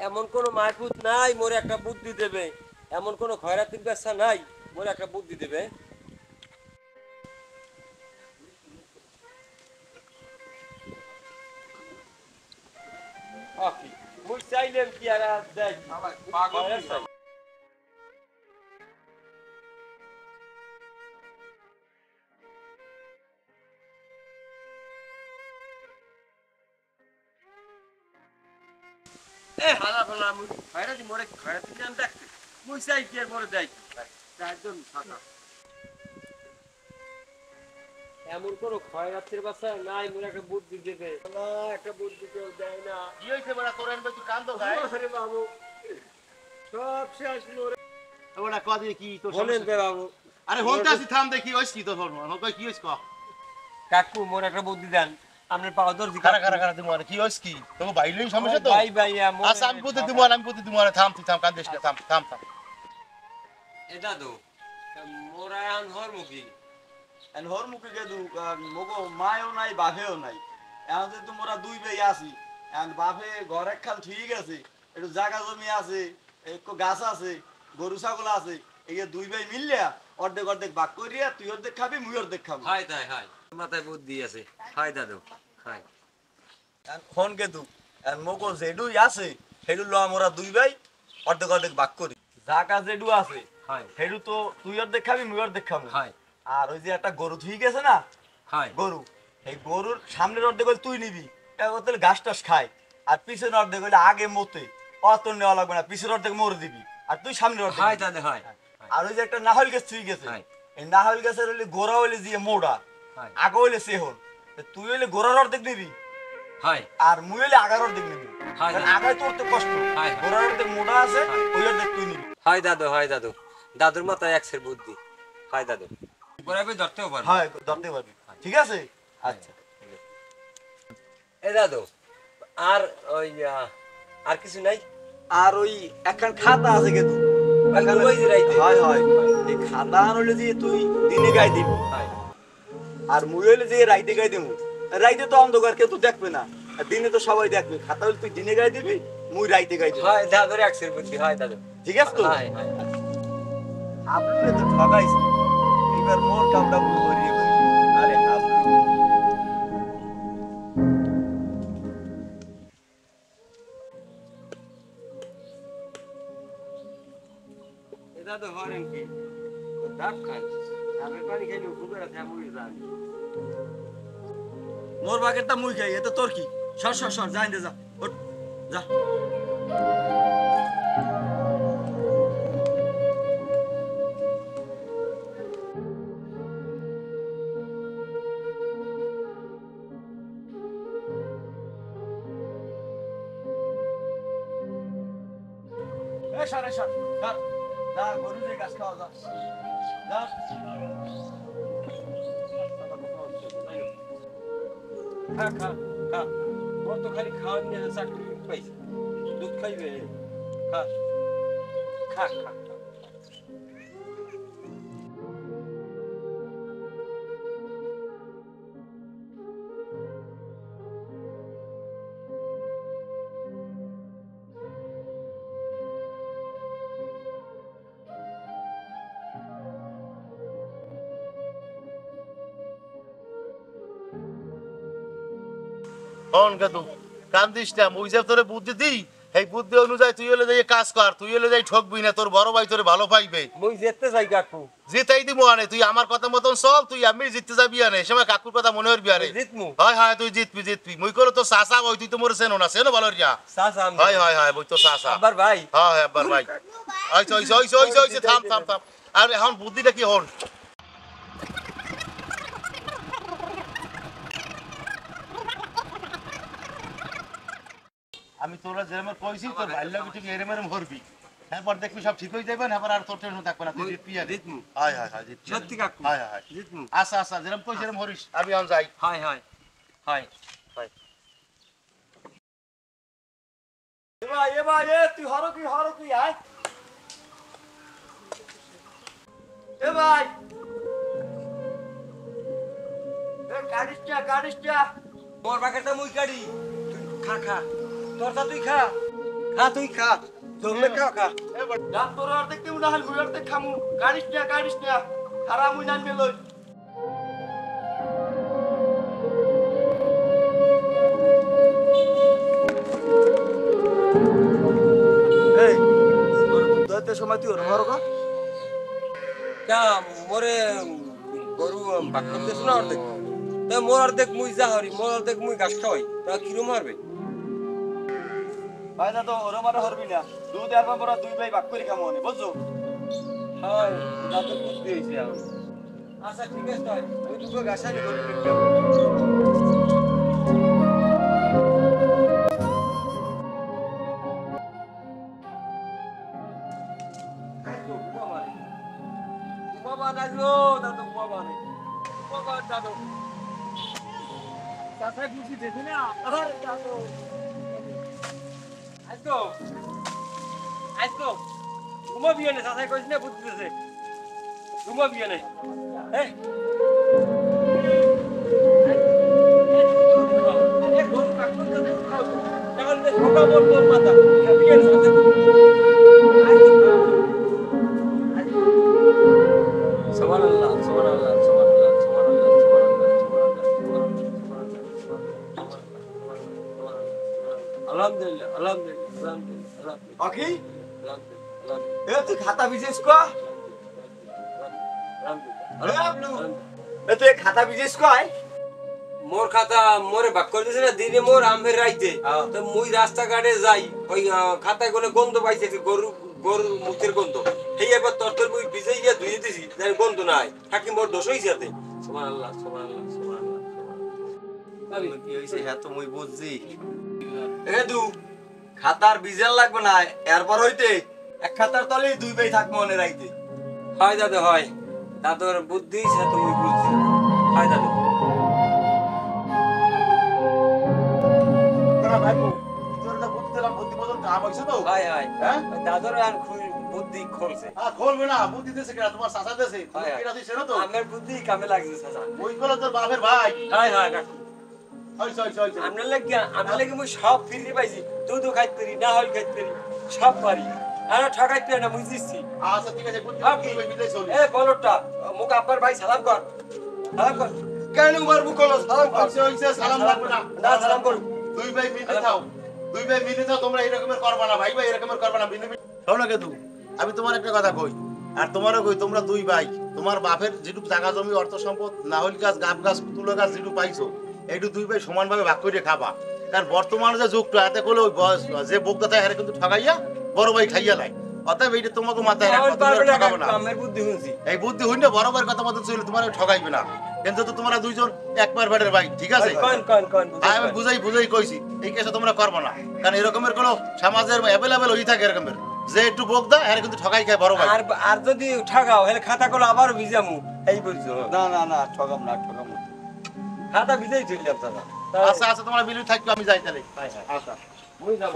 এমন কোনো মাহফুজ নাই মোরে একটা বুদ্ধি দেবে, এমন কোনো খয়রাতির ব্যবসা নাই মোরে একটা বুদ্ধি দেবে। কি মুই চাইলেন কি আর দেখ পাগল খয়রাত চাই। এ হালা ফালা মুই খয়রাতি মোরে খয়রাতি জান দেখ মুই চাই কি আর মোরে দেখ একদম সাদা। এমন কোন খয়রাতির বাসা নাই মোরে একটা বুদ্ধি দেবে না, একটা বুদ্ধি কেউ দেয় না। কি হইছে বড়া তোরেন ভাই তুই কান্দো ভাই আরে বাবু সব শেষ মোরে। বড়া কদি কি তোর বলেন বে সমস্যা? বাবু। আরে হনতে আসি থাম দেখি হইছ কি তোর হন কই কি হইছ ক কাকু মোর একটা বুদ্ধি দেন, আপনার পাওয়া দর্জি খারা খারা খারা দিমু কি হইছ কি তোর বাইলেই সমস্যা তো ভাই ভাই আচ্ছা আমি বুদ্ধি দিমু আমি বুদ্ধি দিমু থাম তুই থাম কান্দিস না থাম থাম থাম এ দাদু মোরা আন হর মুখি এন হর মুখে গেদু মগো মায়ও নাই বাপেও নাই এখন যে তোমরা দুই ভাই আছি এখন বাপে ঘর একখান ঠিক আছে একটু জায়গা জমি আছে একটু গাছ আছে গরু ছাগল আছে এই যে দুই ভাই মিললে অর্ধেক অর্ধেক ভাগ করিয়া তুই অর্ধেক খাবি মুই অর্ধেক খাবো হাই তাই হাই মাথায় বুদ্ধি আছে। হাই দাদু হাই ফোন গেদু এখন মগো যেডুই আছে সেডু ল আমরা দুই ভাই অর্ধেক অর্ধেক ভাগ করি জায়গা যেডু আছে হাই সেডু তো তুই অর্ধেক খাবি মুই অর্ধেক খাবো হাই আর ওই যে একটা গরু ঠিক গেছে না হাই গরু এই গরুর সামনের অর্ধেক হলে তুই নিবি তাহলে ঘাস টাস খায় আর পিছনের অর্ধেক হলে আগে মতে অত নেওয়া লাগবে না পিছনের অর্ধেক মরে দিবি আর তুই সামনের অর্ধেক হাই নিবি। দাদু হাই আর ওই যে একটা নাহল গাছ তুই গেছে হাই। এই নাহল গাছের হলে গোড়া হইলে দিয়ে মোড়া হাই আগে হইলে সেহন তুই হইলে গোড়ার অর্ধেক নিবি হাই আর মুই হইলে আগার অর্ধেক নিবি হাই, কারণ হাই। আগায় তোর তো কষ্ট হাই, হাই। গোড়ার অর্ধেক মোড়া আছে ওই অর্ধেক তুই নিবি হাই দাদু হাই দাদু দাদুর মাথায় একসের বুদ্ধি। হাই দাদু বরাবর ধরতেও পারবো। হ্যাঁ ধরতে পারবি ঠিক আছে আচ্ছা এ দাদু আর ওই আর কিছু নাই। আর ওই একখান খাতা আছে কিন্তু ওই যে রাইতে। হয় হয় এই খাতা হইলে যে তুই দিনে গাই দিবি হাই আর মুই হইলে যে রাইতে গাই দেবো রাইতে তো অন্ধকার কেউ তো দেখবে না আর দিনে তো সবাই দেখবে খাতা হইলে তুই দিনে গাই দিবি মুই রাইতে গাই দিবি হাই দাদুর একসের বুদ্ধি। হাই দাদু ঠিক আছে তো হাই হাই আপনি তো ঠকাইছে এবার মোর কামটা মুই করিয়ে করি আরে আপনি এ দাদু হরেন কি ডাব খান ডাবের পানি খেলে খুবের আছে মুড়ি যান। মোর বাকেরটা মুই খাই এতে তোর কি সর সর সর যাই দে যা ওঠ, যা এ সরে সর সর যা গরু যে গাছ খাওয়া যা যা খা খা খা ওর তো খালি খাওয়ার নিয়ে চাকরি পাইছে দুধ খাইবে। খা খা খা খা। হন গেদু কান্দিস না মুই যে তোরে বুদ্ধি দিই এই বুদ্ধি অনুযায়ী তুই হলে যাই কাজ কর তুই হলে যাই ঠকবি না তোর বড় ভাই তোরে ভালো পাইবে মুই যেতে চাই কাকু। জিতাই দিমু আনে তুই আমার কথা মতন চল তুই আমি জিততে যাবি আনে সময় কাকুর কথা মনে হরবি আরে জিতমু হয় হয় তুই জিতবি জিতবি মুই করে তো চাচা ওই তুই তো মোর চেনো না চেনো ভালো রিয়া চাচা হয় হয় হয় বই তো চাচা আবার ভাই হ্যাঁ হ্যাঁ আব্বার ভাই ওইছে ওইছে ওইছে ওইছে ওইছে থাম থাম থাম আর এখন বুদ্ধিটা কি হন আমি তোরা যেরকম কইছি তোর ভাই লাগি তুই এরম এরম হরবি এরপর দেখবি সব ঠিক হয়ে যাবে না এবার আর তোর টেনশন থাকবে না তুই জিতবি আর জিতমু হয় হয় হয় জিতবি সত্যি কাকু হয় হয় জিতমু। আচ্ছা আচ্ছা যেরকম কই যেরকম হরিস আমি এখন যাই হাই হাই হাই হাই এ ভাই তুই হরো কি আয় এ ভাই এ কাটিস চা মোর বাকেরটা মুই কাটি তুই খা খা তোরটা তুই খা খা তুই খা ধরলে খা খা রাত তোর অর্ধেক কেমন না হল মুই অর্ধেক খামু গাড়িস না খারাপ মুই নামবে লই এই তোর বুদ্ধতে সময় তুই ওর কা তা মোরে গরু বাক করতেছ না অর্ধেক তা মোর অর্ধেক মুই যা হরি মোর অর্ধেক মুই ঘাস খাওয়াই তা কিরম মারবে ভাই না তো ওরা মারা হরবি না দুধ আর আমরা দুই ভাই ভাগ করে খামু নে বুঝছো হয় তা তো বুঝতে হয়েছে এখন আচ্ছা ঠিক আছে তাই ওই দুটো ঘাসানি গরু কিনতে বাবা নাইলো দাদু বাবা নাই বাবা দাদু চাচা খুশি দেখি না আরে দাদু আজকো ঘুমা বিয়ে নেই চাচাই কইস না বুঝতেছে ঘুমা বিয়ে নেই এই গরু কাকু দাদু খাও এখন ছোটা বল মাথা বিয়ে সাথে সুবহানাল্লাহ সুবহানাল্লাহ সুবহানাল্লাহ সুবহানাল্লাহ সুবহানাল্লাহ আলহামদুলিল্লাহ আলহামদুলিল্লাহ আলহামদুলিল্লাহ আখি আলহামদুলিল্লাহ এ তুই খাতা বিজেস কো এ তুই খাতা বিজেস কয় মোর খাতা মোরে বাক করে দিছে না দিনে মোর আমের রাইতে তো মুই রাস্তাঘাটে যাই ওই খাতায় কোনে গন্ধ পাইছে গরু গরুর মুখের গন্ধ এই একবার তরতর মুই ভিজাই গিয়া ধুয়ে দিছি যাই গন্ধ নাই থাকি মোর দোষ হইছে আতে সুবহানাল্লাহ সুবহানাল্লাহ সুবহানাল্লাহ আমি কি হইছে হ্যাঁ তো মুই বুঝছি এ দু খাতার বিজেল লাগবে না এরপর হইতে এক খাতার তলে দুই ভাই থাকবো মনে রাইতে হয় দাদা হয় দাদুর বুদ্ধি সে তো মুই বুঝছি হয় দাদু তোরা ভাই তোর না বুদ্ধি দিলাম বুদ্ধি বদল কাম হইছে তো হয় হয় হ্যাঁ দাদুর আর বুদ্ধি খোলছে খোলবে না বুদ্ধি দিতেছে কিনা তোমার চাচা দিতেছে তুমি হ্যাঁ। কিনা দিছে না তো আমার বুদ্ধি কামে লাগছে চাচা ওই গুলো তোর বাপের ভাই হয় হয় কাকু হইছে হইছে হইছে আপনার লাগে মুই সব ফিরি পাইছি দুধও খাইতে পারি না হল খাইতে পারি সব পারি আর ঠকাইতে না মুই দিচ্ছি আচ্ছা ঠিক আছে বুদ্ধি আপনি তুই বিদেশ চলি এ বলটা মুখ আব্বার ভাই সালাম কর সালাম কর কেন মারবো কোন সালাম কর হইছে হইছে সালাম লাগবে না না সালাম করু দুই ভাই মিলে থাও দুই ভাই মিলে থাও তোমরা এই রকমের করবা না ভাই ভাই এরকমের করবা না মিলে শোনো কেতু আমি তোমার একটা কথা কই আর তোমারও কই তোমরা দুই ভাই তোমার বাপের যেটুকু জায়গা জমি অর্থ সম্পদ নাহল গাছ গাব গাছ তুলো গাছ যেটুকু পাইছো এইটু দুই ভাই সমানভাবে ভাগ করে খাবা কারণ বর্তমানে যে যুগটা হাতে করলে ওই বয়স যে বোকটা থাকে হারে কিন্তু ঠকাইয়া বড় ভাই খাইয়া লাই অতএব এইটা তোমাকে মাথায় রাখবা তোমরা ঠকাবো না আমার বুদ্ধি শুনছি এই বুদ্ধি হইলে বড় ভাইয়ের কথা মতো চলে তোমার ঠকাইবে না কিন্তু তো তোমরা দুইজন এক পার বাড়ির ভাই ঠিক আছে কোন কোন কোন আমি বুঝাই কইছি এই কেসে তোমরা করবো না কারণ এরকমের কোনো সমাজের অ্যাভেলেবেল হয়ে থাকে এরকমের যে একটু বোক দা এর কিন্তু ঠকাই খায় বড় ভাই আর আর যদি ঠকাও হলে খাতা গুলো আবার ভিজামু এই বলছো না ঠকাম না খাতা ভিজাই চললাম দাদা আচ্ছা আচ্ছা তোমরা বিলি থাকবে আমি যাই তাহলে হ্যাঁ হ্যাঁ আচ্ছা মুই যাব